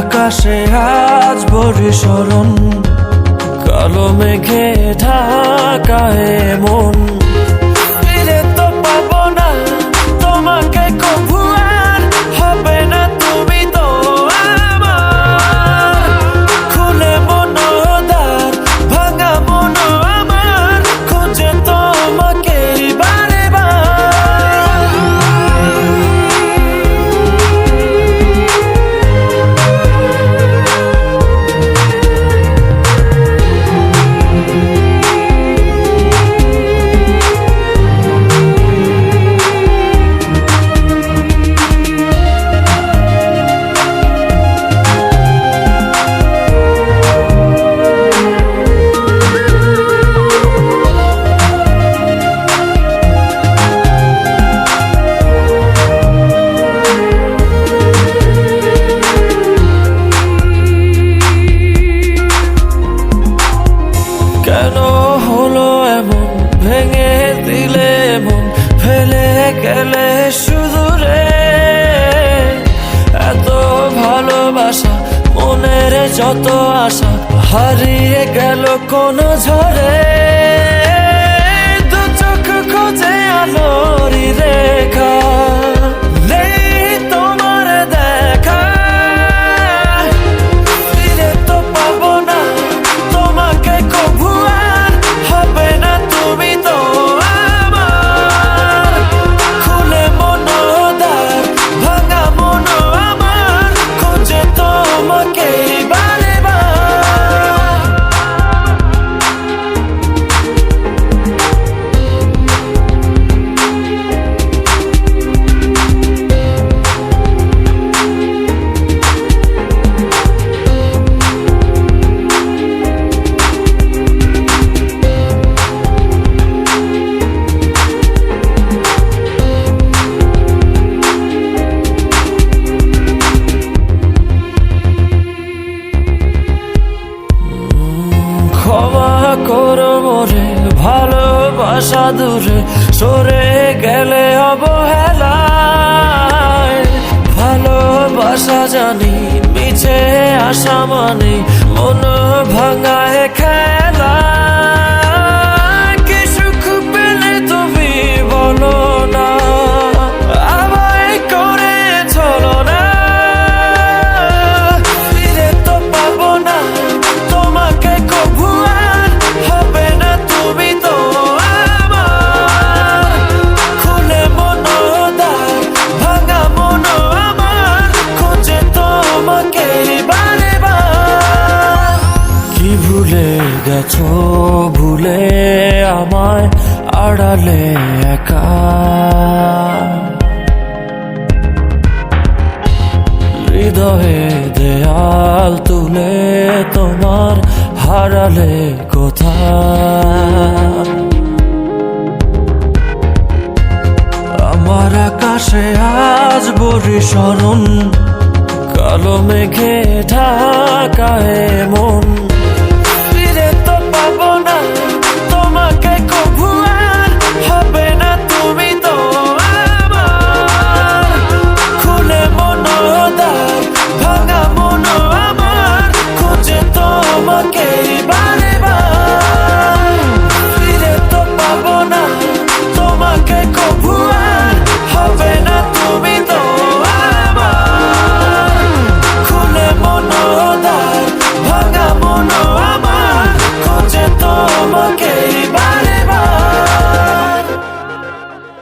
আকাশে আজ বরিশরণ, কালো মেঘে ঢাকা মন। ফিরে তো পাবো না তোমাকে কভু, আর হবে না তুমি তো আমার। খুলে মনোদ্বার ভাঙা মন আমার, খুঁজে তোমাকে বারে বার। কেন হলো এমন, ভেঙে দিলে মন, ফেলে গেলে শুধু রে। এত ভালোবাসা, মনের যত আশা, হারিয়ে গেল কোন ঝড়ে। দু চোখ খোঁজে আলোরি রেখা, নেই তোমার দেখা। ফিরে তো পাবো না তোমাকে কভু, আর হবে না তুমি তো আমার। খুলে মনোদ্বার ভাঙা মন আমার, খুঁজে তোমাকে বারে বার। ক্ষমা করো মোরে, ভালোবাসা দূরে সরে গেলে অবহেলায়। ভালোবাসা জানি মিছে আশা মানে, মন ভাঙায় খেলা। কি সুখ পেলে তুমি বলো না, আমায় করে চলো না। ফিরে তো পাবো না তোমাকে কভু, আর হবে না তুমি তো আমার। খুলে মনোদ্বার ভাঙা মন আমার, খুঁজে তোমাকে বারে বার। কি ভুলে গেছো, ভুলে আমায় আড়ালে একা। হৃদয়ে দেয়াল তুলে তোমার হারালে কোথা। আমার আকাশে আজ বরিশরণ, কালো মেঘে ঢাকা মন। ফিরে তো পাবো না